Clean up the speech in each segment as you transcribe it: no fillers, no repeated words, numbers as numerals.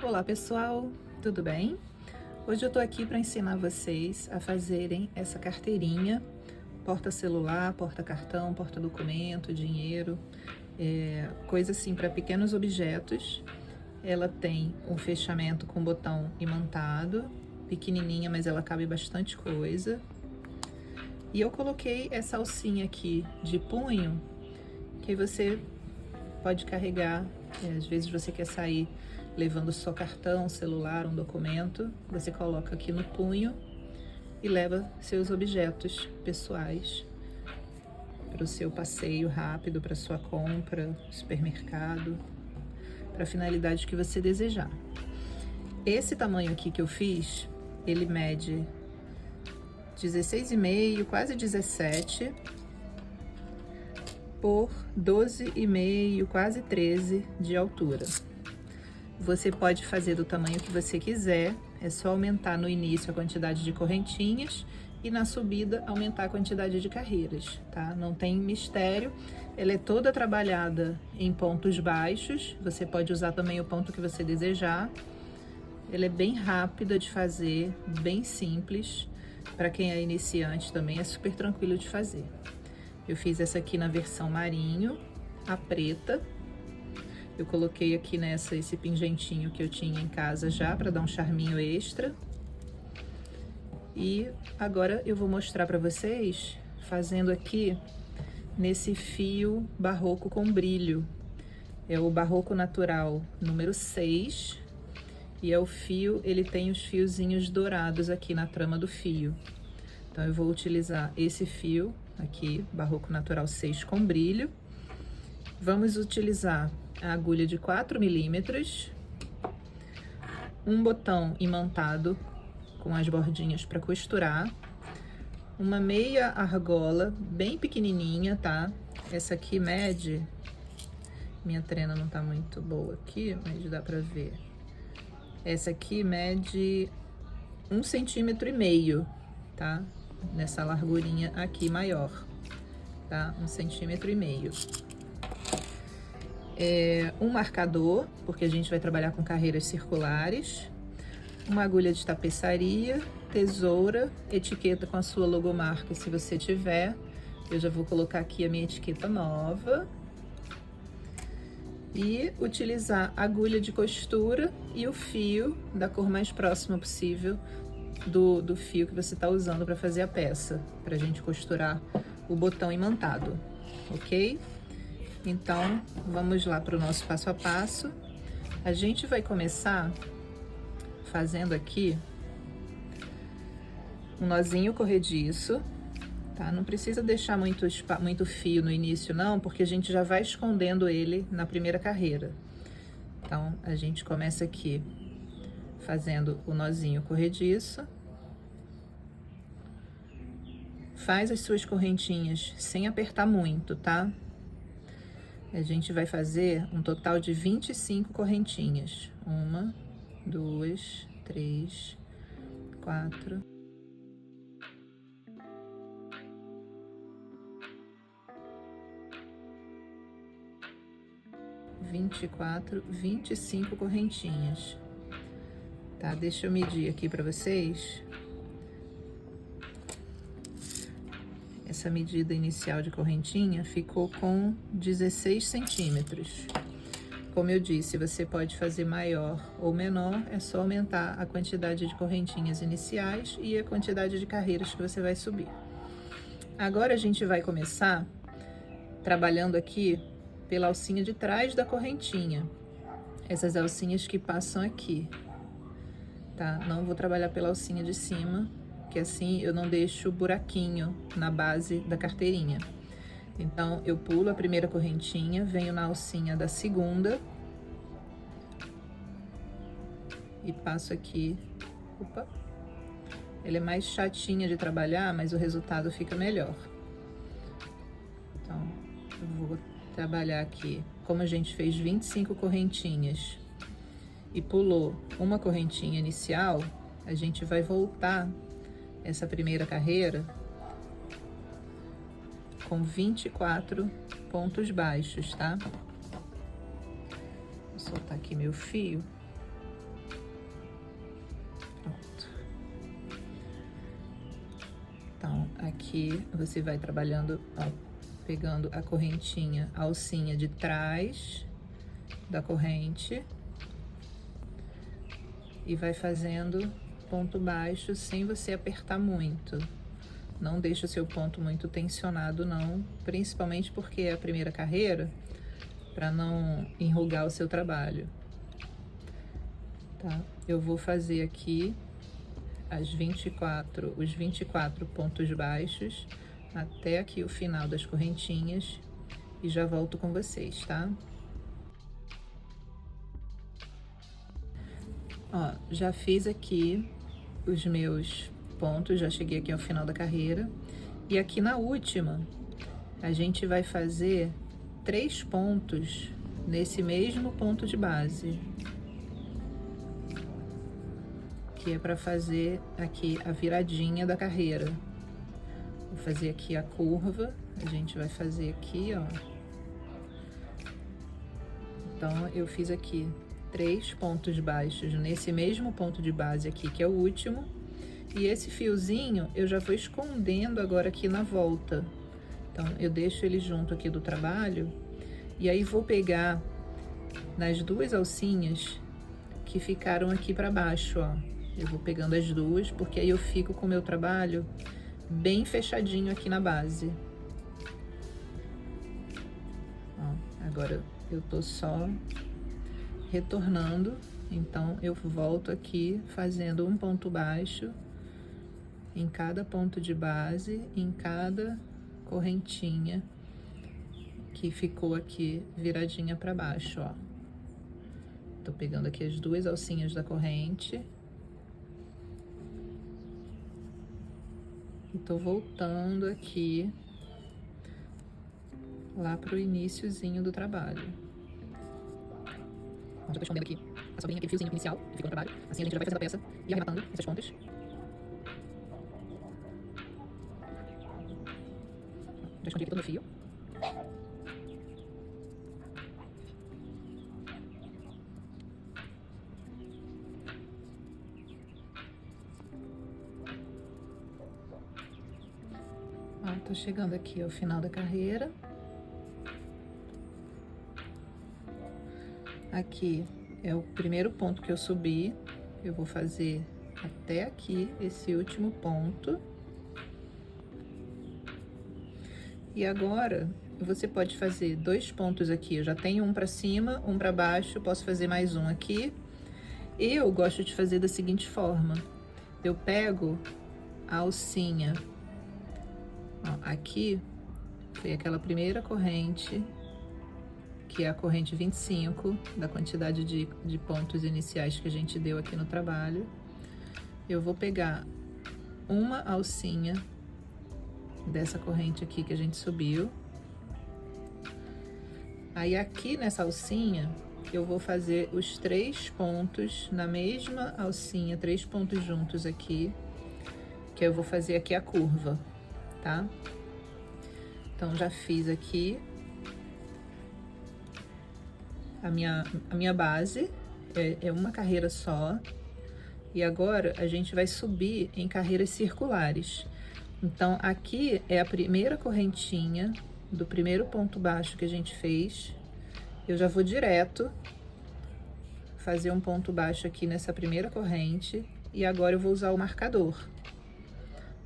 Olá pessoal, tudo bem? Hoje eu tô aqui para ensinar vocês a fazerem essa carteirinha, porta celular, porta cartão, porta documento, dinheiro, coisa assim para pequenos objetos. Ela tem um fechamento com botão imantado, pequenininha, mas ela cabe bastante coisa. E eu coloquei essa alcinha aqui de punho, que você pode carregar, às vezes você quer sair levando só cartão, celular, um documento, você coloca aqui no punho e leva seus objetos pessoais para o seu passeio rápido, para sua compra, supermercado, para a finalidade que você desejar. Esse tamanho aqui que eu fiz, ele mede 16,5, quase 17 por 12,5, quase 13 de altura. Você pode fazer do tamanho que você quiser, é só aumentar no início a quantidade de correntinhas e na subida aumentar a quantidade de carreiras, tá? Não tem mistério, ela é toda trabalhada em pontos baixos, você pode usar também o ponto que você desejar. Ela é bem rápida de fazer, bem simples, para quem é iniciante também é super tranquilo de fazer. Eu fiz essa aqui na versão marinho, a preta. Eu coloquei aqui nessa esse pingentinho que eu tinha em casa já para dar um charminho extra. E agora eu vou mostrar para vocês fazendo aqui nesse fio barroco com brilho. É o barroco natural número 6 e é o fio, ele tem os fiozinhos dourados aqui na trama do fio. Então eu vou utilizar esse fio aqui, barroco natural 6 com brilho. Vamos utilizar a agulha de 4 milímetros, um botão imantado com as bordinhas para costurar, uma meia argola bem pequenininha, tá? Essa aqui mede, minha trena não tá muito boa aqui, mas dá pra ver. Essa aqui mede 1,5 cm, tá? Nessa largurinha aqui maior, tá? 1,5 cm. Um marcador, porque a gente vai trabalhar com carreiras circulares, uma agulha de tapeçaria, tesoura, etiqueta com a sua logomarca, se você tiver. Eu já vou colocar aqui a minha etiqueta nova. E utilizar a agulha de costura e o fio da cor mais próxima possível do fio que você está usando para fazer a peça, para a gente costurar o botão imantado, ok? Então, vamos lá para o nosso passo a passo. A gente vai começar fazendo aqui um nozinho corrediço, tá? Não precisa deixar muito fio no início não, porque a gente já vai escondendo ele na primeira carreira. Então, a gente começa aqui fazendo o nozinho corrediço. Faz as suas correntinhas sem apertar muito, tá? A gente vai fazer um total de 25 correntinhas. 1, 2, 3, 4. 24, 25 correntinhas. Tá? Deixa eu medir aqui para vocês. Essa medida inicial de correntinha ficou com 16 centímetros. Como eu disse, você pode fazer maior ou menor, é só aumentar a quantidade de correntinhas iniciais e a quantidade de carreiras que você vai subir. Agora a gente vai começar trabalhando aqui pela alcinha de trás da correntinha. Essas alcinhas que passam aqui, tá? Não vou trabalhar pela alcinha de cima, que assim eu não deixo buraquinho na base da carteirinha. Então, eu pulo a primeira correntinha, venho na alcinha da segunda e passo aqui. Opa! Ela é mais chatinha de trabalhar, mas o resultado fica melhor. Então, eu vou trabalhar aqui. Como a gente fez 25 correntinhas e pulou uma correntinha inicial, a gente vai voltar essa primeira carreira com 24 pontos baixos, tá? Vou soltar aqui meu fio. Então, aqui você vai trabalhando, ó, pegando a correntinha, a alcinha de trás da corrente e vai fazendo ponto baixo sem você apertar muito. Não deixa o seu ponto muito tensionado, não, principalmente porque é a primeira carreira, para não enrugar o seu trabalho. Tá? Eu vou fazer aqui os 24 pontos baixos até aqui o final das correntinhas e já volto com vocês, tá? Ó, já fiz aqui os meus pontos, já cheguei aqui ao final da carreira. E aqui na última, a gente vai fazer 3 pontos nesse mesmo ponto de base. Que é para fazer aqui a viradinha da carreira. Vou fazer aqui a curva, a gente vai fazer aqui, ó. Então, eu fiz aqui 3 pontos baixos nesse mesmo ponto de base aqui, que é o último. E esse fiozinho eu já vou escondendo agora aqui na volta. Então, eu deixo ele junto aqui do trabalho. E aí, vou pegar nas 2 alcinhas que ficaram aqui para baixo, ó. Eu vou pegando as 2, porque aí eu fico com o meu trabalho bem fechadinho aqui na base. Ó, agora eu tô só retornando, então eu volto aqui fazendo um ponto baixo em cada ponto de base, em cada correntinha que ficou aqui viradinha para baixo, ó. Tô pegando aqui as 2 alcinhas da corrente. E tô voltando aqui lá pro iniciozinho do trabalho. Já tô escondendo aqui a sobrinha, aquele fiozinho inicial que ficou no trabalho. Assim a gente já vai fazendo a peça e arrematando essas pontas. Já escondi aqui todo o meu fio. Tô chegando aqui ao final da carreira. Aqui é o primeiro ponto que eu subi. Eu vou fazer até aqui esse último ponto. E agora, você pode fazer 2 pontos aqui. Eu já tenho um para cima, um para baixo. Posso fazer mais um aqui. Eu gosto de fazer da seguinte forma. Eu pego a alcinha. Ó, aqui foi aquela primeira corrente, que é a corrente 25, da quantidade de pontos iniciais que a gente deu aqui no trabalho. Eu vou pegar uma alcinha dessa corrente aqui que a gente subiu. Aí aqui nessa alcinha, eu vou fazer os 3 pontos na mesma alcinha, 3 pontos juntos aqui, que eu vou fazer aqui a curva. Tá? Então, já fiz aqui a minha base, é uma carreira só, e agora a gente vai subir em carreiras circulares. Então, aqui é a primeira correntinha do primeiro ponto baixo que a gente fez. Eu já vou direto fazer um ponto baixo aqui nessa primeira corrente, e agora eu vou usar o marcador.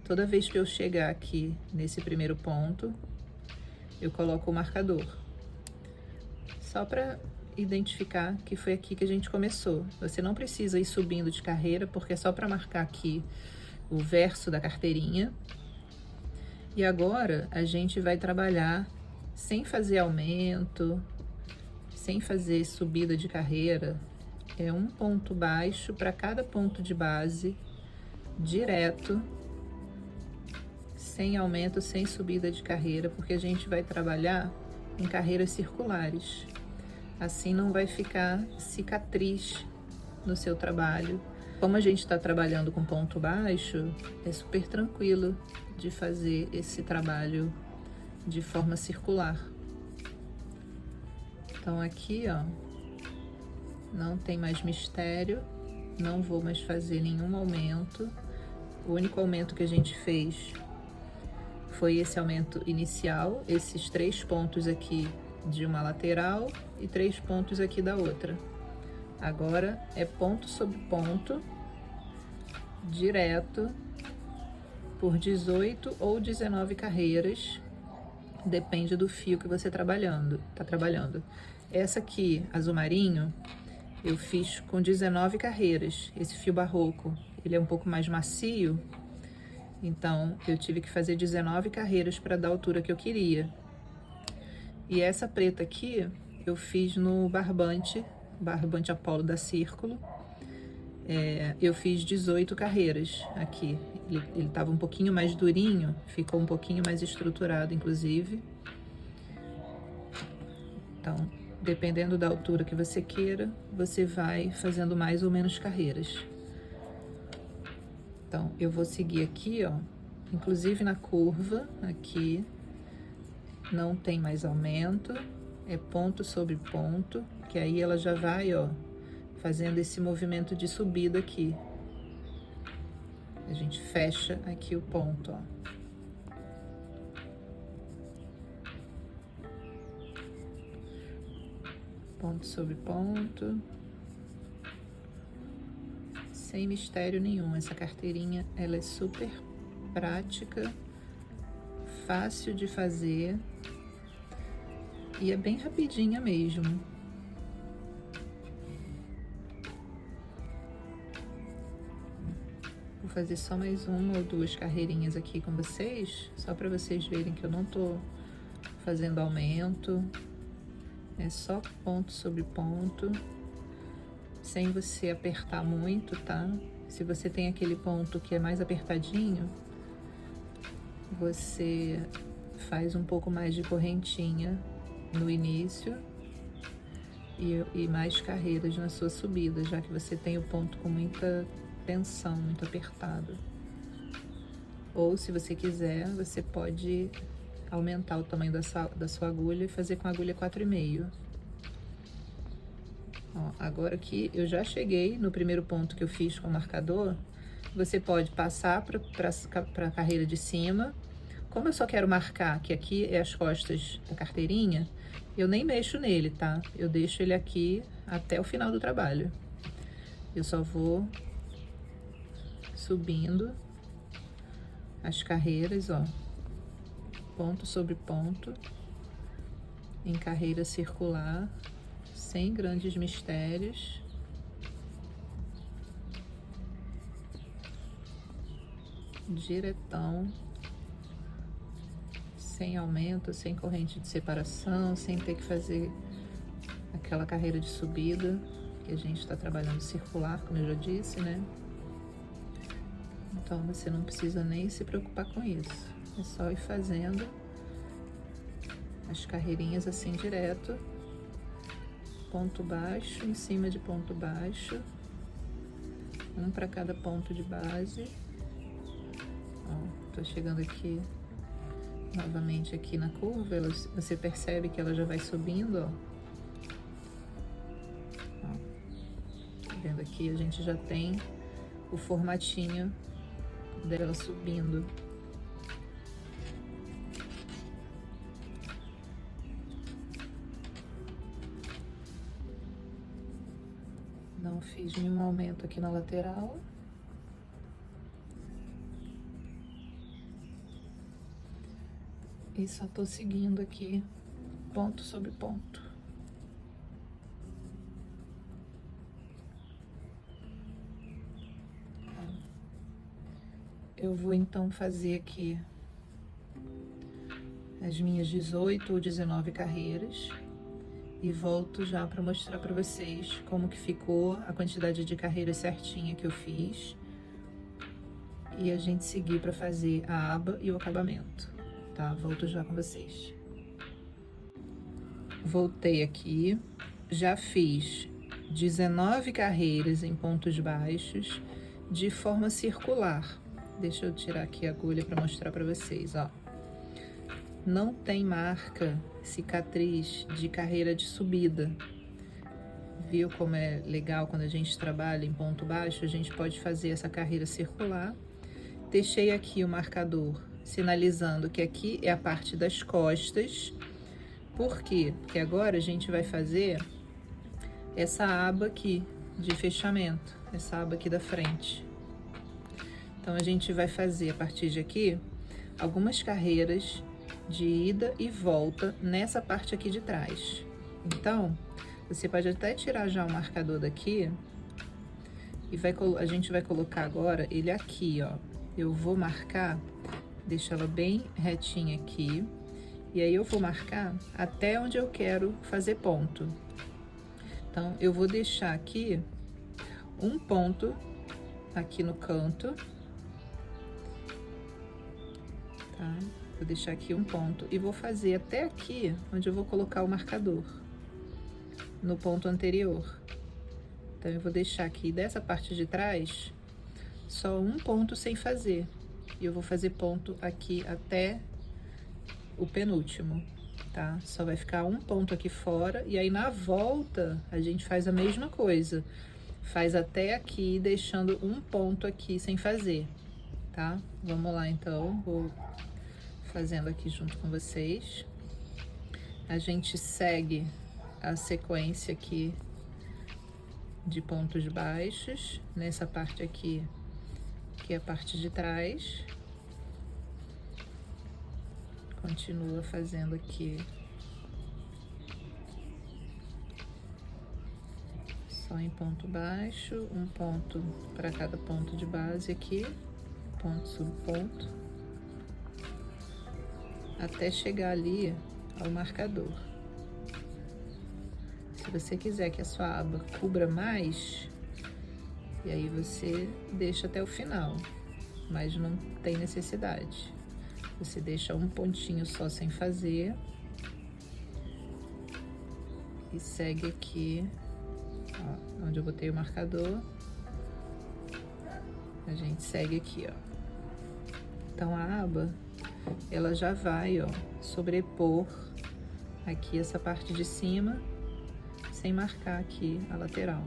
Toda vez que eu chegar aqui nesse primeiro ponto, eu coloco o marcador. Só para identificar que foi aqui que a gente começou. Você não precisa ir subindo de carreira, porque é só para marcar aqui o verso da carteirinha. E agora a gente vai trabalhar sem fazer aumento, sem fazer subida de carreira. É um ponto baixo para cada ponto de base, direto, sem aumento, sem subida de carreira, porque a gente vai trabalhar em carreiras circulares. Assim não vai ficar cicatriz no seu trabalho. Como a gente está trabalhando com ponto baixo, é super tranquilo de fazer esse trabalho de forma circular. Então aqui, ó, não tem mais mistério, não vou mais fazer nenhum aumento. O único aumento que a gente fez foi esse aumento inicial, esses 3 pontos aqui de uma lateral e 3 pontos aqui da outra. Agora é ponto sobre ponto, direto, por 18 ou 19 carreiras, depende do fio que você tá trabalhando. Essa aqui, azul marinho, eu fiz com 19 carreiras. Esse fio barroco, ele é um pouco mais macio, então eu tive que fazer 19 carreiras para dar a altura que eu queria. E essa preta aqui, eu fiz no barbante Apollo da Círculo. Eu fiz 18 carreiras aqui. Ele tava um pouquinho mais durinho, ficou um pouquinho mais estruturado, inclusive. Então, dependendo da altura que você queira, você vai fazendo mais ou menos carreiras. Então, eu vou seguir aqui, ó, inclusive na curva, aqui, não tem mais aumento, é ponto sobre ponto, que aí ela já vai, ó, fazendo esse movimento de subida aqui. A gente fecha aqui o ponto, ó. Ponto sobre ponto. Sem mistério nenhum. Essa carteirinha, ela é super prática, fácil de fazer e é bem rapidinha mesmo. Vou fazer só mais uma ou duas carreirinhas aqui com vocês, só para vocês verem que eu não tô fazendo aumento. É só ponto sobre ponto, sem você apertar muito, tá? Se você tem aquele ponto que é mais apertadinho, você faz um pouco mais de correntinha no início e mais carreiras na sua subida, já que você tem o ponto com muita tensão, muito apertado. Ou, se você quiser, você pode aumentar o tamanho da sua agulha e fazer com a agulha 4,5. Ó, agora aqui eu já cheguei no primeiro ponto que eu fiz com o marcador. Você pode passar para a carreira de cima. Como eu só quero marcar que aqui é as costas da carteirinha, eu nem mexo nele, tá? Eu deixo ele aqui até o final do trabalho. Eu só vou subindo as carreiras, ó, ponto sobre ponto, em carreira circular, sem grandes mistérios. Diretão, sem aumento, sem corrente de separação, sem ter que fazer aquela carreira de subida, que a gente está trabalhando circular, como eu já disse, né? Então, você não precisa nem se preocupar com isso. É só ir fazendo as carreirinhas assim direto. Ponto baixo, em cima de ponto baixo. Um para cada ponto de base. Ó, tô chegando aqui, novamente aqui na curva. Você percebe que ela já vai subindo, ó. Tá vendo aqui? A gente já tem o formatinho dela subindo. Não fiz nenhum aumento aqui na lateral. E só tô seguindo aqui ponto sobre ponto. Eu vou então fazer aqui as minhas 18 ou 19 carreiras e volto já para mostrar para vocês como que ficou a quantidade de carreiras certinha que eu fiz e a gente seguir para fazer a aba e o acabamento, tá? Volto já com vocês. Voltei aqui, já fiz 19 carreiras em pontos baixos de forma circular. Deixa eu tirar aqui a agulha para mostrar para vocês, ó. Não tem marca, cicatriz de carreira de subida. Viu como é legal quando a gente trabalha em ponto baixo? A gente pode fazer essa carreira circular. Deixei aqui o marcador sinalizando que aqui é a parte das costas. Por quê? Porque agora a gente vai fazer essa aba aqui de fechamento, essa aba aqui da frente. Então, a gente vai fazer, a partir de aqui, algumas carreiras de ida e volta nessa parte aqui de trás. Então, você pode até tirar já o marcador daqui e a gente vai colocar agora ele aqui, ó. Eu vou marcar, deixar ela bem retinha aqui, e aí eu vou marcar até onde eu quero fazer ponto. Então, eu vou deixar aqui um ponto aqui no canto, tá? Vou deixar aqui um ponto e vou fazer até aqui onde eu vou colocar o marcador, no ponto anterior. Então, eu vou deixar aqui dessa parte de trás só um ponto sem fazer. E eu vou fazer ponto aqui até o penúltimo, tá? Só vai ficar um ponto aqui fora, e aí na volta a gente faz a mesma coisa. Faz até aqui, deixando um ponto aqui sem fazer, tá? Vamos lá, então. Vou fazendo aqui junto com vocês. A gente segue a sequência aqui de pontos baixos, nessa parte aqui, que é a parte de trás. Continua fazendo aqui só em ponto baixo, um ponto para cada ponto de base aqui, ponto, subponto, até chegar ali ao marcador. Se você quiser que a sua aba cubra mais, e aí você deixa até o final, mas não tem necessidade. Você deixa um pontinho só sem fazer e segue aqui, ó, onde eu botei o marcador. A gente segue aqui, ó. Então, a aba, ela já vai, ó, sobrepor aqui essa parte de cima, sem marcar aqui a lateral.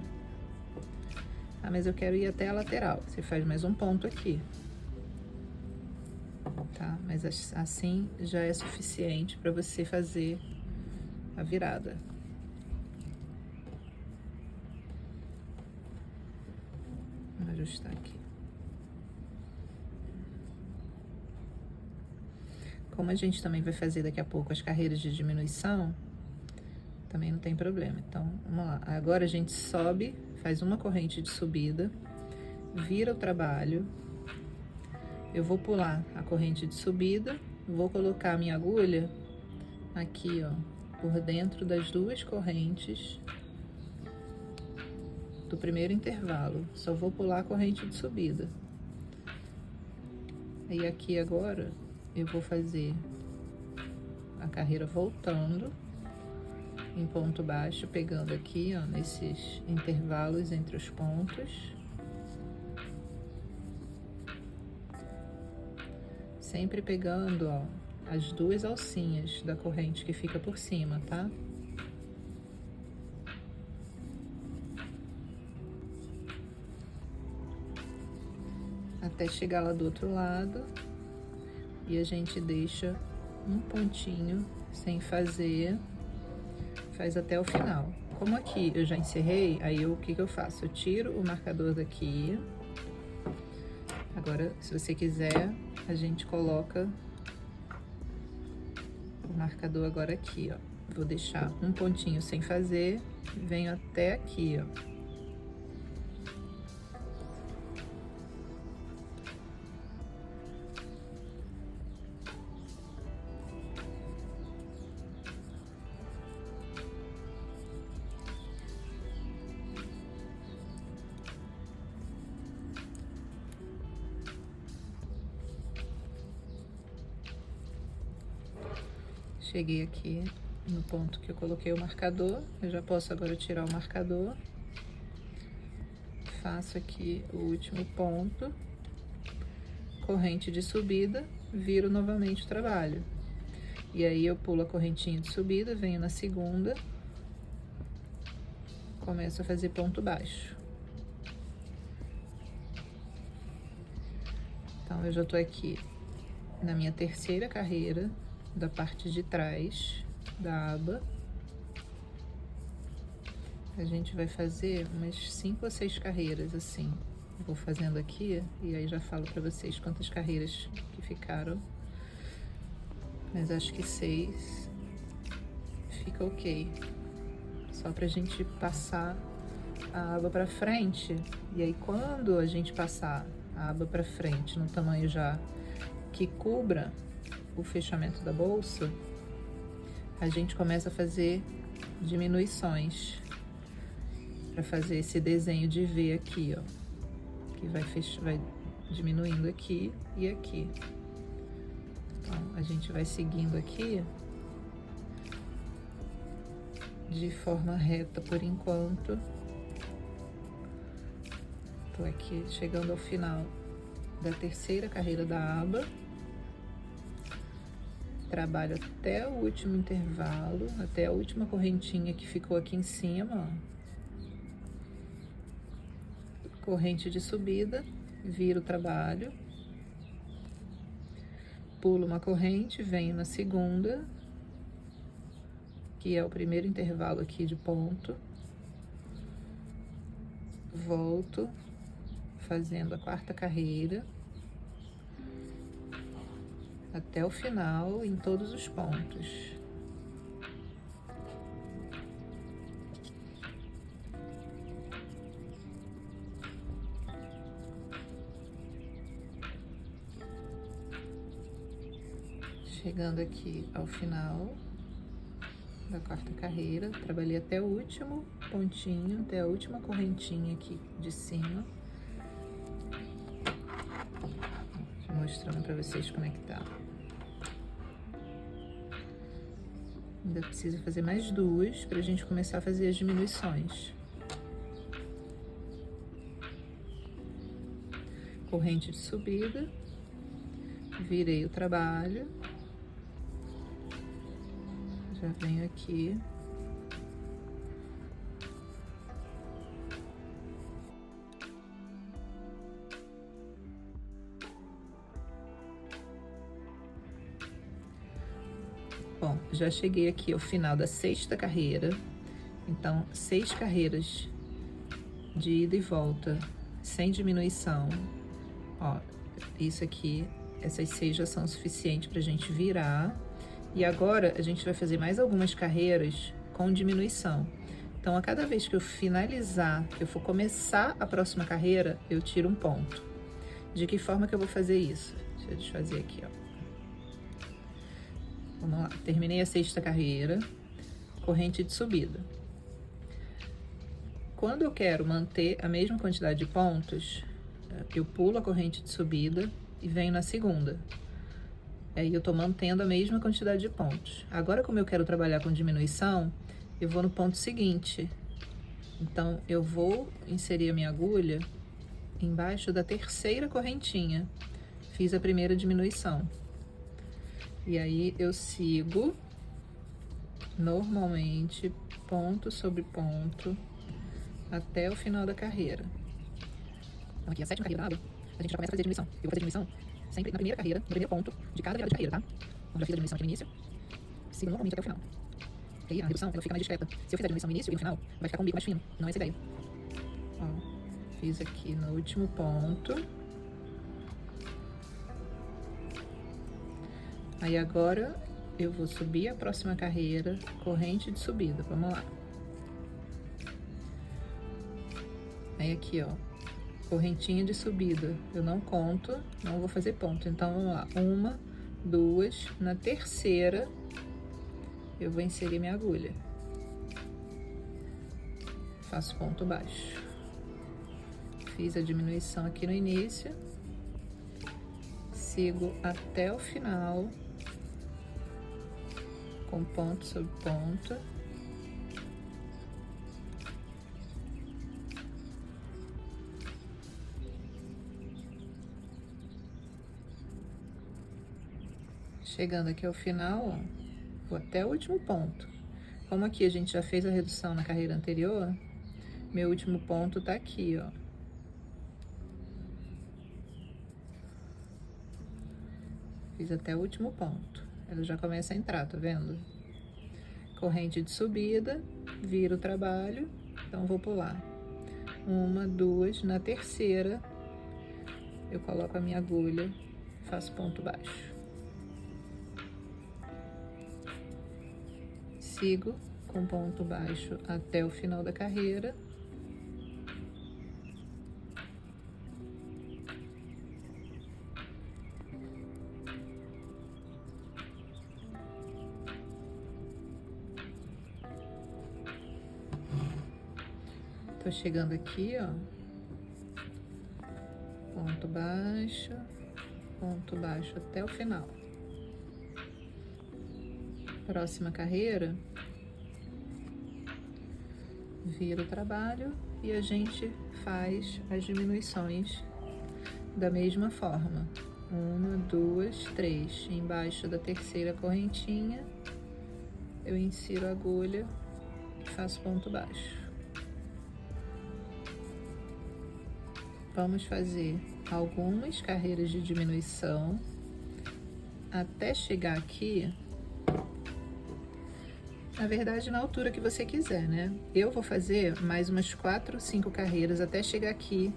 Ah, mas eu quero ir até a lateral. Você faz mais um ponto aqui. Tá? Mas assim já é suficiente para você fazer a virada. Vou ajustar aqui. Como a gente também vai fazer daqui a pouco as carreiras de diminuição, também não tem problema. Então, vamos lá. Agora a gente sobe, faz uma corrente de subida, vira o trabalho. Eu vou pular a corrente de subida, vou colocar a minha agulha aqui, ó, por dentro das duas correntes do primeiro intervalo. Só vou pular a corrente de subida. E aqui agora eu vou fazer a carreira voltando em ponto baixo, pegando aqui, ó, nesses intervalos entre os pontos. Sempre pegando, ó, as duas alcinhas da corrente que fica por cima, tá? Até chegar lá do outro lado. E a gente deixa um pontinho sem fazer, faz até o final. Como aqui eu já encerrei, aí o que eu faço? Eu tiro o marcador daqui. Agora, se você quiser, a gente coloca o marcador agora aqui, ó. Vou deixar um pontinho sem fazer, venho até aqui, ó. Cheguei aqui no ponto que eu coloquei o marcador, eu já posso agora tirar o marcador. Faço aqui o último ponto, corrente de subida, viro novamente o trabalho. E aí eu pulo a correntinha de subida, venho na segunda, começo a fazer ponto baixo. Então, eu já tô aqui na minha terceira carreira da parte de trás da aba. A gente vai fazer umas 5 ou 6 carreiras assim. Vou fazendo aqui e aí já falo pra vocês quantas carreiras que ficaram. Mas acho que 6 fica ok. Só pra gente passar a aba pra frente. E aí quando a gente passar a aba pra frente no tamanho já que cubra o fechamento da bolsa, a gente começa a fazer diminuições para fazer esse desenho de V aqui, ó, que vai diminuindo aqui e aqui. Então, a gente vai seguindo aqui de forma reta por enquanto. Tô aqui chegando ao final da terceira carreira da aba. Trabalho até o último intervalo, até a última correntinha que ficou aqui em cima, ó. Corrente de subida, viro o trabalho, pulo uma corrente, venho na segunda, que é o primeiro intervalo aqui de ponto, volto, fazendo a quarta carreira, até o final, em todos os pontos. Chegando aqui ao final da quarta carreira, trabalhei até o último pontinho, até a última correntinha aqui de cima. Mostrando pra vocês como é que tá. Ainda precisa fazer mais 2 pra gente começar a fazer as diminuições. Corrente de subida, virei o trabalho. Já venho aqui. Bom, já cheguei aqui ao final da sexta carreira. Então, 6 carreiras de ida e volta, sem diminuição. Ó, isso aqui, essas 6 já são suficientes pra gente virar. E agora, a gente vai fazer mais algumas carreiras com diminuição. Então, a cada vez que eu finalizar, que eu for começar a próxima carreira, eu tiro um ponto. De que forma que eu vou fazer isso? Deixa eu desfazer aqui, ó. Vamos lá. Terminei a sexta carreira, corrente de subida. Quando eu quero manter a mesma quantidade de pontos, eu pulo a corrente de subida e venho na segunda. Aí eu tô mantendo a mesma quantidade de pontos. Agora, como eu quero trabalhar com diminuição, eu vou no ponto seguinte. Então, eu vou inserir a minha agulha embaixo da terceira correntinha. Fiz a primeira diminuição. E aí, eu sigo normalmente, ponto sobre ponto, até o final da carreira. Então, aqui é a sétima carreira da aba, a gente já começa a fazer a diminuição. Eu vou fazer a diminuição sempre na primeira carreira, no primeiro ponto de cada virada de carreira, tá? Então, já fiz a diminuição aqui no início, sigo normalmente até o final. E aí, a redução, ela fica mais discreta. Se eu fizer a diminuição no início e no final, vai ficar com um bico mais fino. Não é essa a ideia. Ó, fiz aqui no último ponto. Aí, agora, eu vou subir a próxima carreira, corrente de subida. Vamos lá. Aí, aqui, ó. Correntinha de subida, eu não conto, não vou fazer ponto. Então, vamos lá, 1, 2, na terceira, eu vou inserir minha agulha. Faço ponto baixo. Fiz a diminuição aqui no início, sigo até o final, com ponto sobre ponto. Chegando aqui ao final, ó, vou até o último ponto. Como aqui a gente já fez a redução na carreira anterior, meu último ponto tá aqui, ó. Fiz até o último ponto. Ela já começa a entrar, tá vendo? Corrente de subida, viro o trabalho, então vou pular. 1, 2, na terceira, eu coloco a minha agulha, faço ponto baixo. Sigo com ponto baixo até o final da carreira. Tô chegando aqui, ó. Ponto baixo até o final. Próxima carreira, vira o trabalho e a gente faz as diminuições da mesma forma. 1, 2, 3. Embaixo da terceira correntinha, eu insiro a agulha e faço ponto baixo. Vamos fazer algumas carreiras de diminuição até chegar aqui. Na verdade, na altura que você quiser, né? Eu vou fazer mais umas 4, 5 carreiras até chegar aqui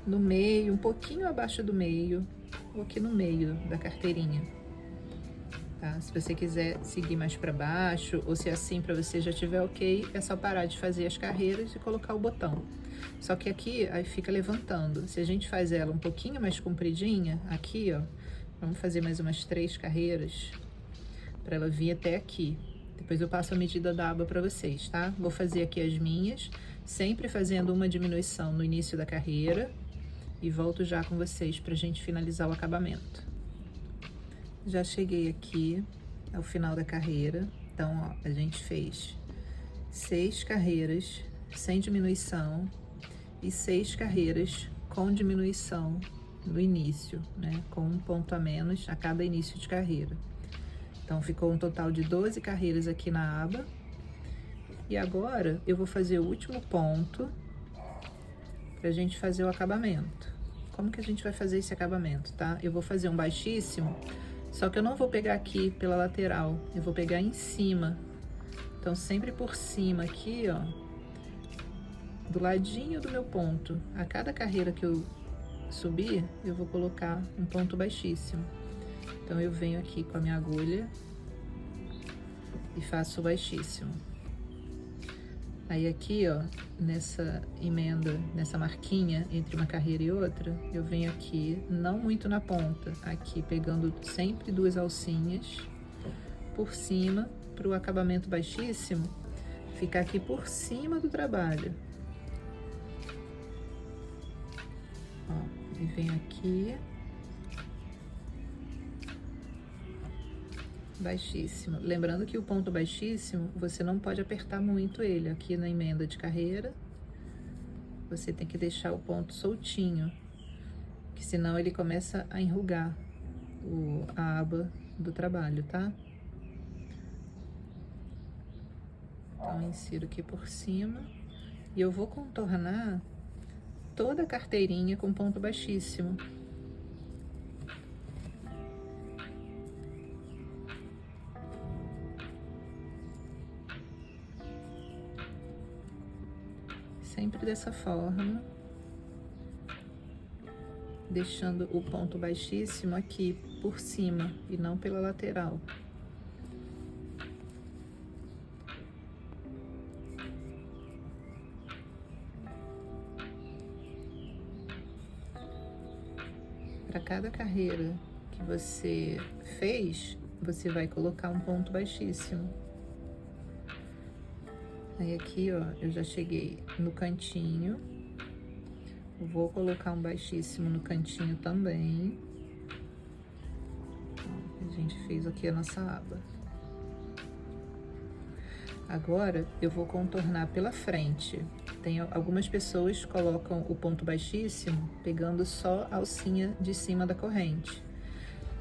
no meio, um pouquinho abaixo do meio, ou aqui no meio da carteirinha. Tá? Se você quiser seguir mais para baixo, ou se assim para você já tiver ok, é só parar de fazer as carreiras e colocar o botão. Só que aqui, aí fica levantando. Se a gente faz ela um pouquinho mais compridinha, aqui, ó, vamos fazer mais umas 3 carreiras para ela vir até aqui. Depois eu passo a medida da aba para vocês, tá? Vou fazer aqui as minhas, sempre fazendo uma diminuição no início da carreira e volto já com vocês pra gente finalizar o acabamento. Já cheguei aqui ao final da carreira, então, ó, a gente fez 6 carreiras sem diminuição e 6 carreiras com diminuição no início, né? Com um ponto a menos a cada início de carreira. Então, ficou um total de 12 carreiras aqui na aba. E agora, eu vou fazer o último ponto pra gente fazer o acabamento. Como que a gente vai fazer esse acabamento, tá? Eu vou fazer um baixíssimo, só que eu não vou pegar aqui pela lateral, eu vou pegar em cima. Então, sempre por cima aqui, ó, do ladinho do meu ponto. A cada carreira que eu subir, eu vou colocar um ponto baixíssimo. Então, eu venho aqui com a minha agulha e faço o baixíssimo. Aí aqui, ó, nessa emenda, nessa marquinha entre uma carreira e outra, eu venho aqui, não muito na ponta, aqui pegando sempre 2 alcinhas por cima, para o acabamento baixíssimo ficar aqui por cima do trabalho. Ó, e venho aqui. Baixíssimo. Lembrando que o ponto baixíssimo, você não pode apertar muito ele. Aqui na emenda de carreira, você tem que deixar o ponto soltinho, que senão ele começa a enrugar a aba do trabalho, tá? Então, insiro aqui por cima e eu vou contornar toda a carteirinha com ponto baixíssimo. Sempre dessa forma, deixando o ponto baixíssimo aqui por cima e não pela lateral. Para cada carreira que você fez, você vai colocar um ponto baixíssimo. Aí aqui, ó, eu já cheguei no cantinho, vou colocar um baixíssimo no cantinho também. Ó, a gente fez aqui a nossa aba. Agora, eu vou contornar pela frente. Tem algumas pessoas que colocam o ponto baixíssimo pegando só a alcinha de cima da corrente.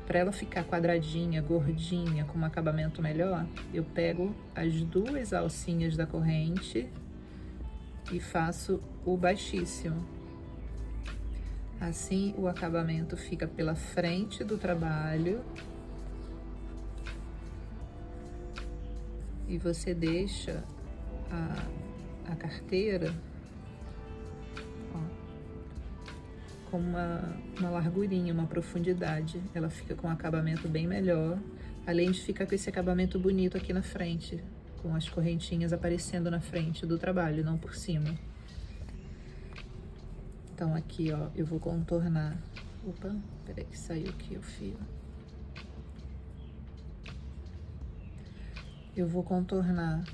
Para ela ficar quadradinha, gordinha, com um acabamento melhor, eu pego as 2 alcinhas da corrente e faço o baixíssimo. Assim o acabamento fica pela frente do trabalho e você deixa a carteira, ó, com uma largurinha, uma profundidade. Ela fica com um acabamento bem melhor, além de ficar com esse acabamento bonito aqui na frente, com as correntinhas aparecendo na frente do trabalho, não por cima. Então aqui, ó, eu vou contornar. Opa, peraí que saiu aqui o fio. Eu vou contornar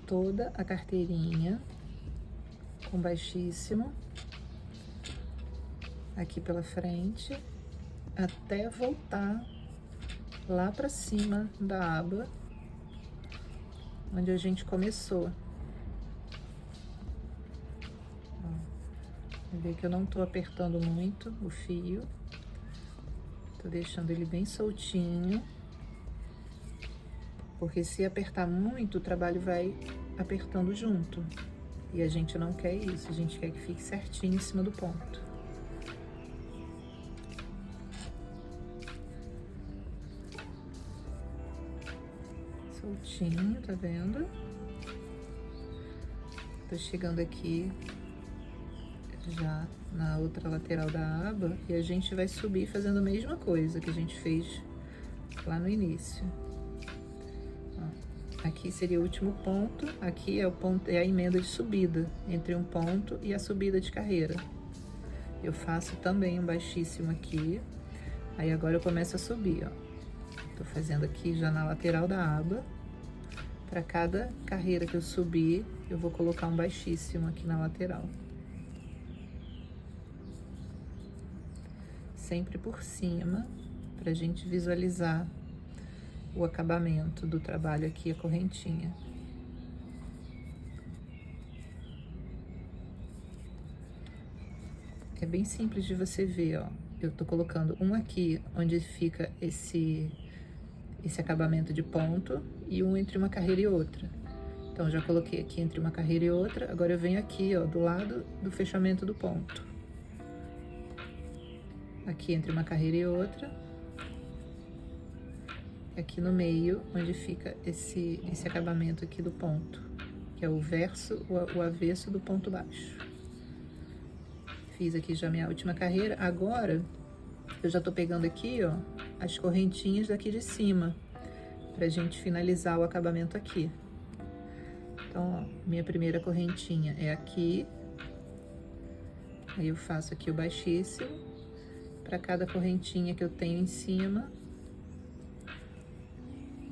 toda a carteirinha com baixíssimo aqui pela frente, até voltar lá pra cima da aba onde a gente começou. Vê que eu não tô apertando muito o fio, tô deixando ele bem soltinho, porque se apertar muito, o trabalho vai apertando junto, e a gente não quer isso, a gente quer que fique certinho em cima do ponto. Soltinho, tá vendo? Tô chegando aqui já na outra lateral da aba e a gente vai subir fazendo a mesma coisa que a gente fez lá no início. Ó, aqui seria o último ponto, aqui é o ponto, é a emenda de subida entre um ponto e a subida de carreira. Eu faço também um baixíssimo aqui, aí agora eu começo a subir, ó. Tô fazendo aqui já na lateral da aba. Para cada carreira que eu subir, eu vou colocar um baixíssimo aqui na lateral. Sempre por cima, para a gente visualizar o acabamento do trabalho aqui, a correntinha. É bem simples de você ver, ó. Eu tô colocando um aqui, onde fica esse acabamento de ponto, e um entre uma carreira e outra. Então, já coloquei aqui entre uma carreira e outra, agora eu venho aqui, ó, do lado do fechamento do ponto. Aqui entre uma carreira e outra, aqui no meio, onde fica esse acabamento aqui do ponto, que é o verso, o avesso do ponto baixo. Fiz aqui já minha última carreira, agora eu já tô pegando aqui, ó, as correntinhas daqui de cima, pra gente finalizar o acabamento aqui. Então, ó, minha primeira correntinha é aqui, aí eu faço aqui o baixíssimo. Para cada correntinha que eu tenho em cima,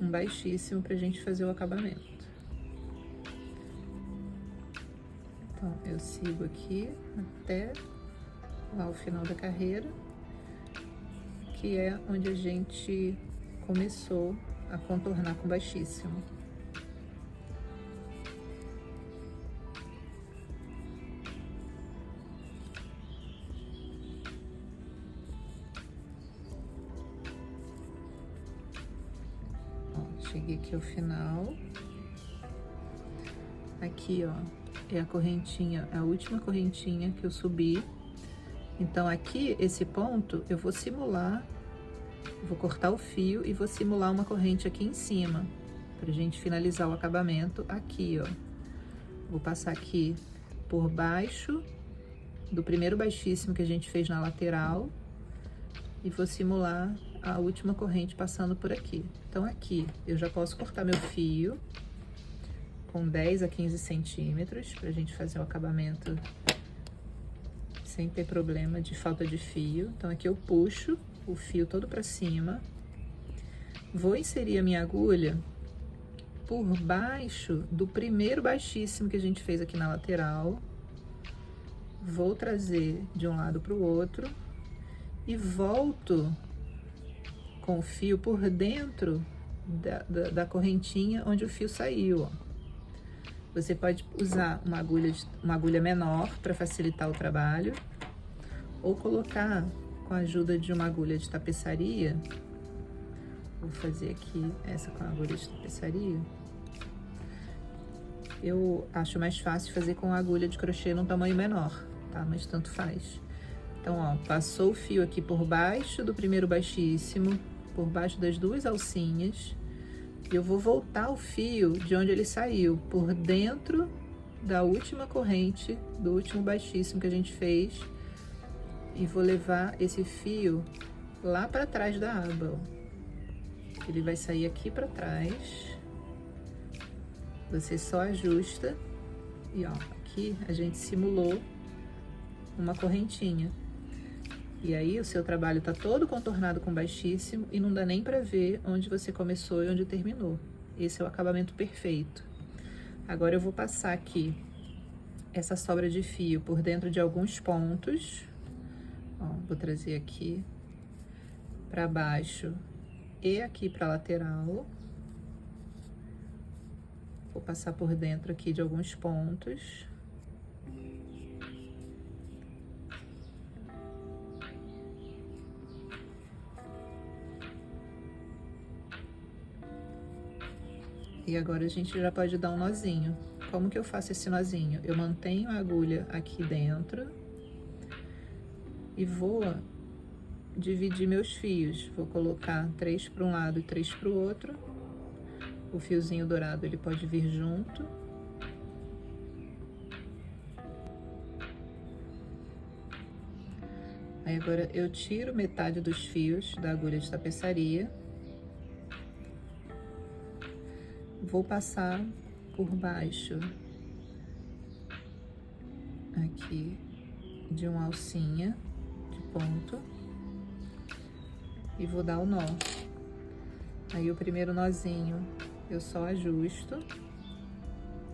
um baixíssimo pra gente fazer o acabamento. Então, eu sigo aqui até lá o final da carreira, que é onde a gente começou a contornar com baixíssimo. Cheguei aqui ao final. Aqui, ó, é a correntinha, a última correntinha que eu subi. Então, aqui, esse ponto, eu vou simular, vou cortar o fio e vou simular uma corrente aqui em cima, pra gente finalizar o acabamento aqui, ó. Vou passar aqui por baixo do primeiro baixíssimo que a gente fez na lateral e vou simular a última corrente passando por aqui. Então, aqui eu já posso cortar meu fio com 10 a 15 centímetros pra gente fazer o acabamento sem ter problema de falta de fio. Então, aqui eu puxo o fio todo pra cima, vou inserir a minha agulha por baixo do primeiro baixíssimo que a gente fez aqui na lateral, vou trazer de um lado pro outro e volto com o fio por dentro da correntinha onde o fio saiu, ó. Você pode usar uma agulha menor para facilitar o trabalho, ou colocar com a ajuda de uma agulha de tapeçaria. Vou fazer aqui essa com a agulha de tapeçaria. Eu acho mais fácil fazer com a agulha de crochê num tamanho menor, tá? Mas tanto faz. Então, ó, passou o fio aqui por baixo do primeiro baixíssimo, por baixo das duas alcinhas. E eu vou voltar o fio de onde ele saiu, por dentro da última corrente, do último baixíssimo que a gente fez. E vou levar esse fio lá pra trás da aba, ó. Ele vai sair aqui pra trás. Você só ajusta. E ó, aqui a gente simulou uma correntinha. E aí o seu trabalho tá todo contornado com baixíssimo e não dá nem pra ver onde você começou e onde terminou. Esse é o acabamento perfeito. Agora eu vou passar aqui essa sobra de fio por dentro de alguns pontos. Ó, vou trazer aqui pra baixo e aqui pra lateral. Vou passar por dentro aqui de alguns pontos. E agora a gente já pode dar um nozinho. Como que eu faço esse nozinho? Eu mantenho a agulha aqui dentro e vou dividir meus fios. Vou colocar 3 para um lado e 3 para o outro. O fiozinho dourado ele pode vir junto. Aí agora eu tiro metade dos fios da agulha de tapeçaria. Vou passar por baixo aqui de uma alcinha de ponto e vou dar o nó. Aí o primeiro nozinho eu só ajusto,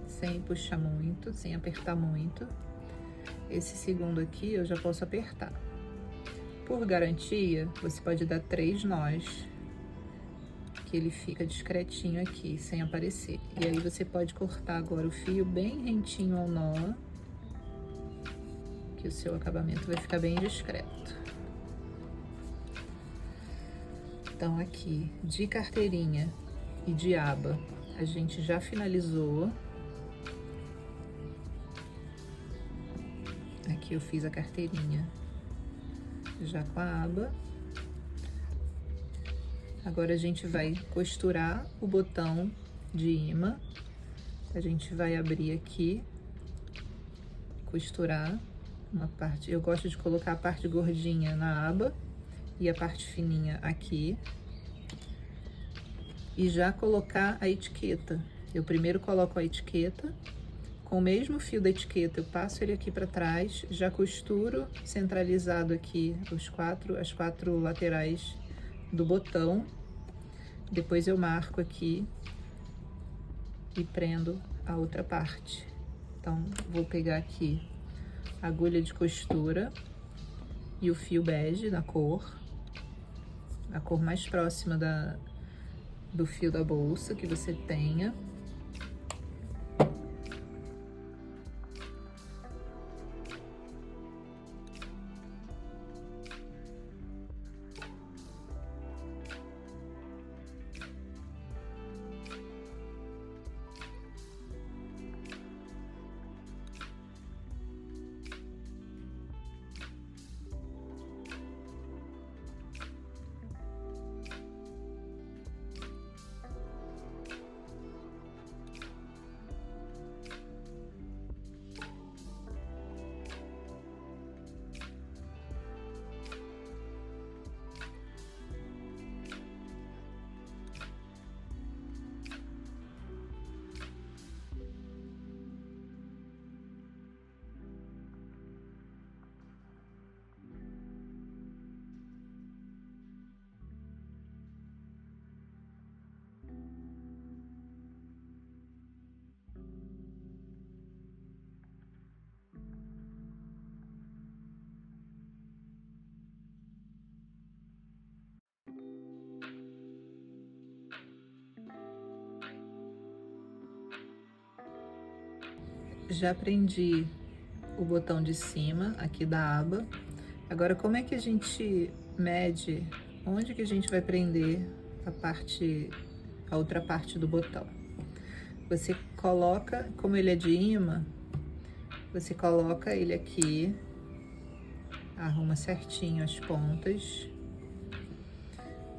sem puxar muito, sem apertar muito. Esse segundo aqui eu já posso apertar. Por garantia, você pode dar 3 nós, que ele fica discretinho aqui, sem aparecer. E aí você pode cortar agora o fio bem rentinho ao nó, que o seu acabamento vai ficar bem discreto. Então aqui, de carteirinha e de aba, a gente já finalizou. Aqui eu fiz a carteirinha já com a aba. Agora a gente vai costurar o botão de imã. A gente vai abrir aqui, costurar uma parte. Eu gosto de colocar a parte gordinha na aba e a parte fininha aqui. E já colocar a etiqueta. Eu primeiro coloco a etiqueta. Com o mesmo fio da etiqueta, eu passo ele aqui para trás, já costuro centralizado aqui as quatro laterais do botão. Depois eu marco aqui e prendo a outra parte. Então, vou pegar aqui a agulha de costura e o fio bege da cor, a cor mais próxima do fio da bolsa que você tenha. Já prendi o botão de cima aqui da aba. Agora, como é que a gente mede onde que a gente vai prender a outra parte do botão? Você coloca, como ele é de imã, você coloca ele aqui, arruma certinho as pontas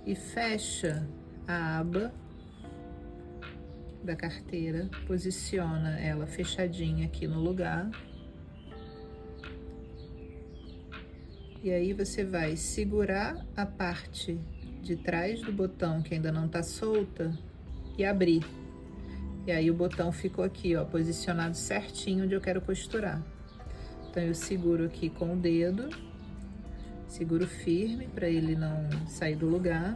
e fecha a aba da carteira, posiciona ela fechadinha aqui no lugar. E aí você vai segurar a parte de trás do botão que ainda não tá solta e abrir. E aí o botão ficou aqui, ó, posicionado certinho onde eu quero costurar. Então eu seguro aqui com o dedo, seguro firme para ele não sair do lugar.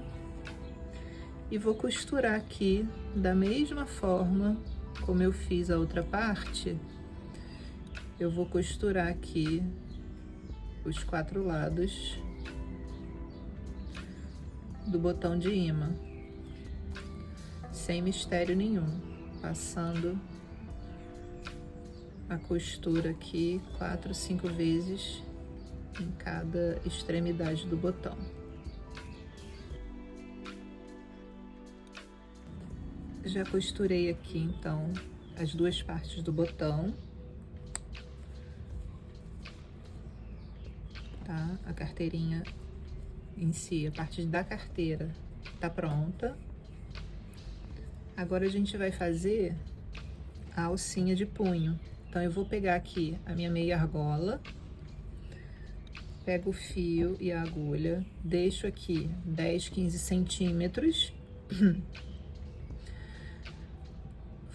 E vou costurar aqui da mesma forma como eu fiz a outra parte. Eu vou costurar aqui os 4 lados do botão de imã, sem mistério nenhum, passando a costura aqui 4, 5 vezes em cada extremidade do botão. Já costurei aqui então as 2 partes do botão, tá? A carteirinha em si, a parte da carteira tá pronta. Agora a gente vai fazer a alcinha de punho. Então eu vou pegar aqui a minha meia argola, pego o fio e a agulha, deixo aqui 10, 15 centímetros.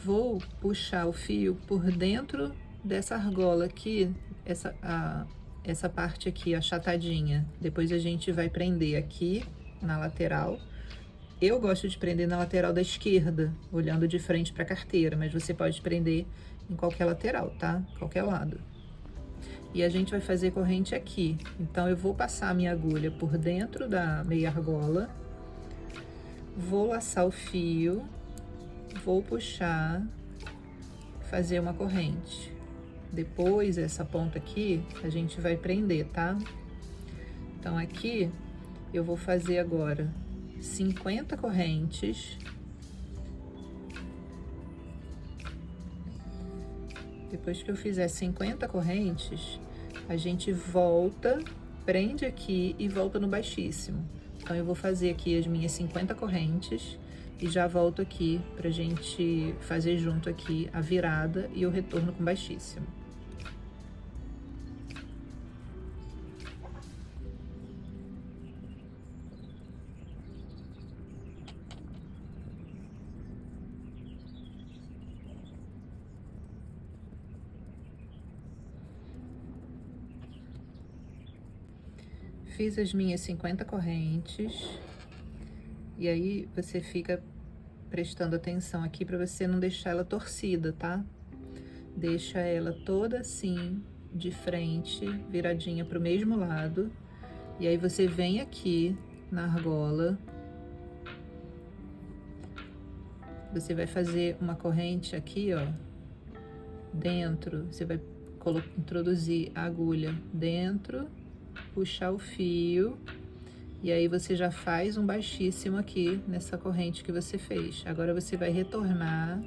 Vou puxar o fio por dentro dessa argola aqui, essa parte aqui achatadinha. Depois a gente vai prender aqui na lateral. Eu gosto de prender na lateral da esquerda, olhando de frente para a carteira, mas você pode prender em qualquer lateral, tá? Qualquer lado. E a gente vai fazer corrente aqui. Então eu vou passar a minha agulha por dentro da meia argola, vou laçar o fio, vou puxar, fazer uma corrente. Depois, essa ponta aqui, a gente vai prender, tá? Então, aqui, eu vou fazer agora 50 correntes. Depois que eu fizer 50 correntes, a gente volta, prende aqui e volta no baixíssimo. Então, eu vou fazer aqui as minhas 50 correntes e já volto aqui pra gente fazer junto aqui a virada e o retorno com baixíssimo. Fiz as minhas 50 correntes. E aí, você fica prestando atenção aqui para você não deixar ela torcida, tá? Deixa ela toda assim, de frente, viradinha pro mesmo lado. E aí, você vem aqui na argola. Você vai fazer uma corrente aqui, ó, dentro. Você vai introduzir a agulha dentro, puxar o fio. E aí, você já faz um baixíssimo aqui nessa corrente que você fez. Agora, você vai retornar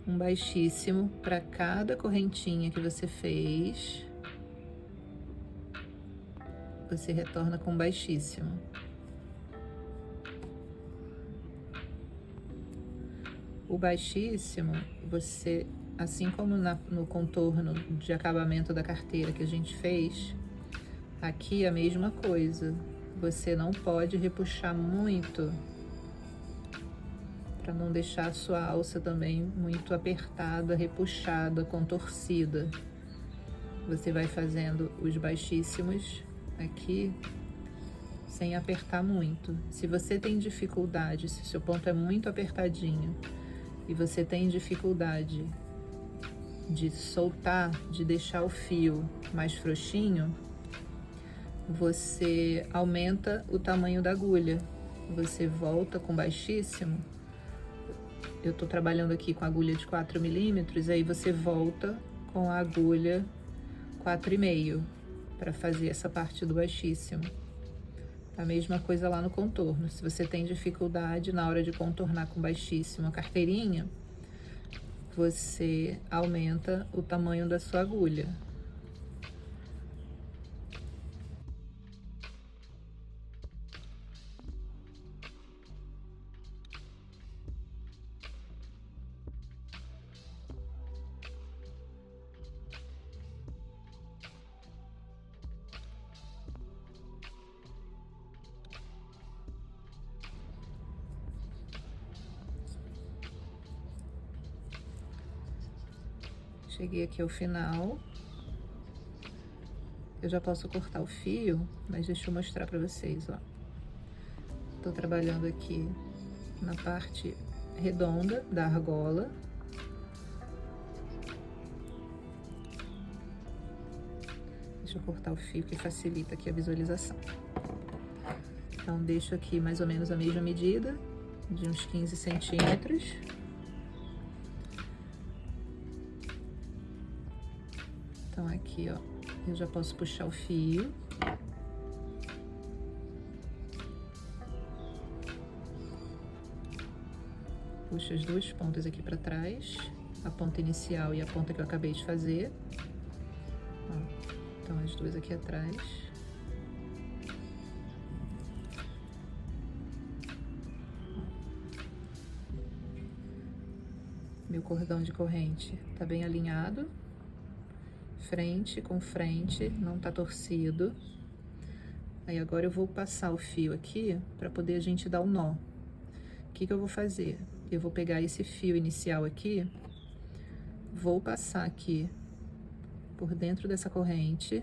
um baixíssimo para cada correntinha que você fez. Você retorna com baixíssimo. O baixíssimo, você, assim como no contorno de acabamento da carteira que a gente fez, aqui a mesma coisa. Você não pode repuxar muito para não deixar a sua alça também muito apertada, repuxada, contorcida. Você vai fazendo os baixíssimos aqui sem apertar muito. Se você tem dificuldade, se seu ponto é muito apertadinho e você tem dificuldade de soltar, de deixar o fio mais frouxinho, você aumenta o tamanho da agulha. Você volta com baixíssimo. Eu tô trabalhando aqui com a agulha de 4 milímetros, aí você volta com a agulha 4,5 para fazer essa parte do baixíssimo. A mesma coisa lá no contorno. Se você tem dificuldade na hora de contornar com baixíssimo a carteirinha, você aumenta o tamanho da sua agulha. Cheguei aqui ao final. Eu já posso cortar o fio, mas deixa eu mostrar pra vocês, ó. Tô trabalhando aqui na parte redonda da argola. Deixa eu cortar o fio que facilita aqui a visualização. Então, deixo aqui mais ou menos a mesma medida, de uns 15 centímetros. Então, aqui, ó, eu já posso puxar o fio. Puxo as duas pontas aqui para trás, a ponta inicial e a ponta que eu acabei de fazer. Ó, então, as duas aqui atrás. Meu cordão de corrente tá bem alinhado. Frente com frente, não tá torcido. Aí agora eu vou passar o fio aqui para poder a gente dar o nó. O que que eu vou fazer? Eu vou pegar esse fio inicial aqui, vou passar aqui por dentro dessa corrente,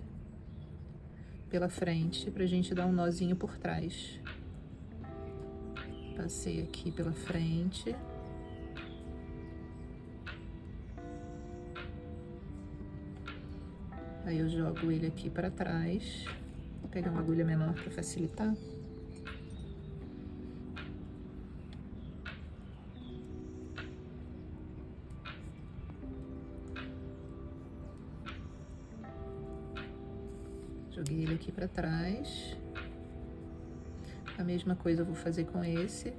pela frente, pra gente dar um nozinho por trás. Passei aqui pela frente. Aí eu jogo ele aqui para trás. Vou pegar uma agulha menor para facilitar. Joguei ele aqui para trás. A mesma coisa eu vou fazer com esse.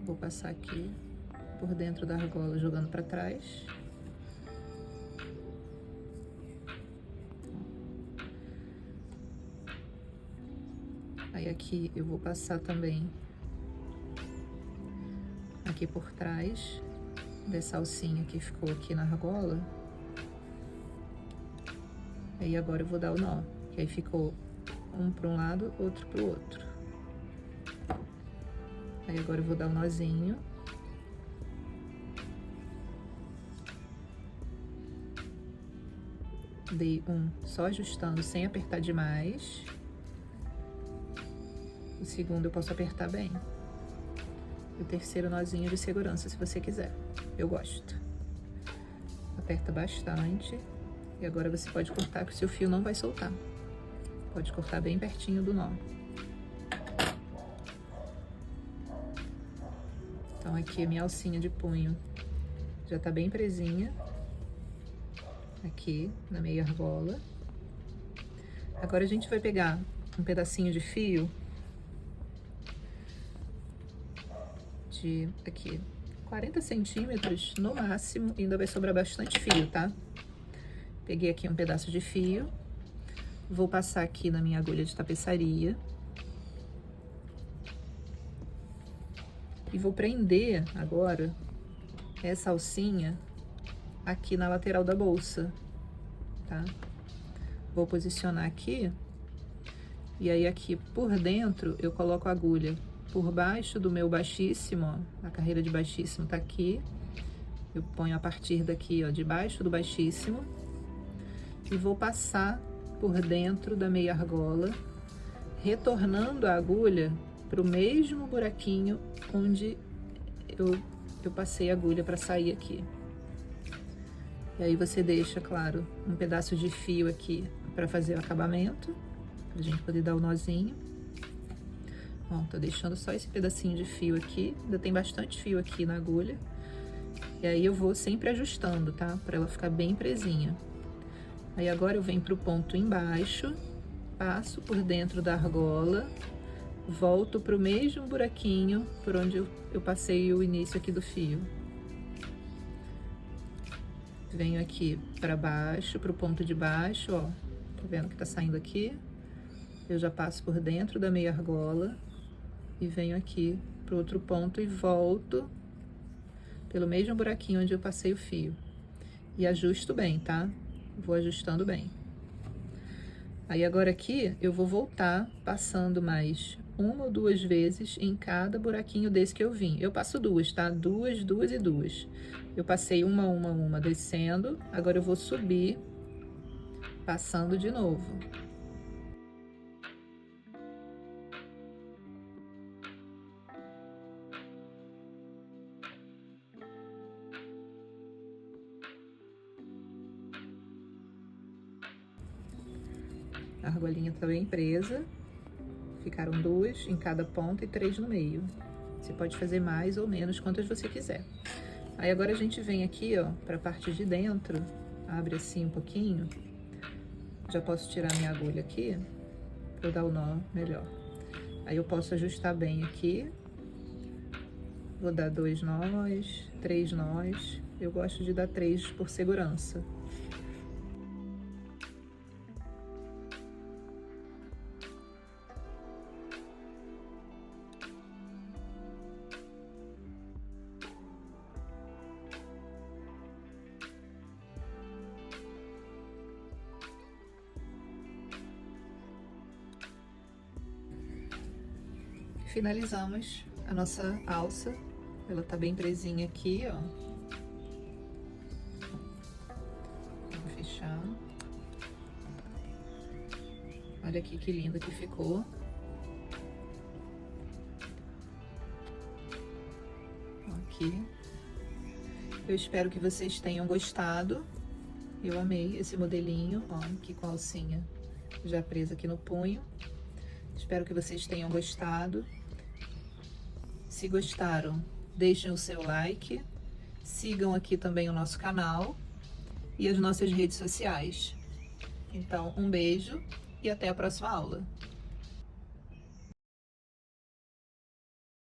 Vou passar aqui por dentro da argola, jogando para trás. Aí aqui eu vou passar também aqui por trás dessa alcinha que ficou aqui na argola. Aí agora eu vou dar o nó, que aí ficou um para um lado, outro para o outro. Aí agora eu vou dar o nozinho. Dei um só ajustando, sem apertar demais. O segundo eu posso apertar bem. O terceiro nozinho de segurança, se você quiser. Eu gosto. Aperta bastante. E agora você pode cortar, que o seu fio não vai soltar. Pode cortar bem pertinho do nó. Então aqui a minha alcinha de punho já tá bem presinha. Aqui, na meia argola. Agora a gente vai pegar um pedacinho de fio de aqui 40 centímetros no máximo, ainda vai sobrar bastante fio, tá? Peguei aqui um pedaço de fio, vou passar aqui na minha agulha de tapeçaria e vou prender agora essa alcinha aqui na lateral da bolsa, tá? Vou posicionar aqui e aí aqui por dentro eu coloco a agulha por baixo do meu baixíssimo, ó, a carreira de baixíssimo tá aqui. Eu ponho a partir daqui, ó, debaixo do baixíssimo e vou passar por dentro da meia argola, retornando a agulha para o mesmo buraquinho onde eu passei a agulha para sair aqui. E aí você deixa, claro, um pedaço de fio aqui para fazer o acabamento, pra gente poder dar o nozinho. Ó, tô deixando só esse pedacinho de fio aqui, ainda tem bastante fio aqui na agulha. E aí eu vou sempre ajustando, tá? Pra ela ficar bem presinha. Aí agora eu venho pro ponto embaixo, passo por dentro da argola, volto pro mesmo buraquinho por onde eu passei o início aqui do fio. Venho aqui pra baixo, pro ponto de baixo, ó. Tá vendo que tá saindo aqui? Eu já passo por dentro da meia argola e venho aqui pro outro ponto e volto pelo mesmo buraquinho onde eu passei o fio. E ajusto bem, tá? Vou ajustando bem. Aí agora aqui eu vou voltar passando mais uma ou duas vezes em cada buraquinho desse que eu vim. Eu passo duas, tá? Duas, duas e duas. Eu passei uma, descendo. Agora eu vou subir, passando de novo. A argolinha tá bem presa. Ficaram duas em cada ponta e 3 no meio. Você pode fazer mais ou menos, quantas você quiser. Aí agora a gente vem aqui, ó, pra parte de dentro. Abre assim um pouquinho. Já posso tirar minha agulha aqui, pra eu dar o nó melhor. Aí eu posso ajustar bem aqui. Vou dar 2 nós, 3 nós. Eu gosto de dar 3 por segurança. Finalizamos a nossa alça. Ela tá bem presinha aqui, ó. Vou fechar. Olha aqui que linda que ficou. Aqui. Eu espero que vocês tenham gostado. Eu amei esse modelinho, ó, aqui com a alcinha já presa aqui no punho. Espero que vocês tenham gostado. Se gostaram, deixem o seu like, sigam aqui também o nosso canal e as nossas redes sociais. Então, um beijo e até a próxima aula.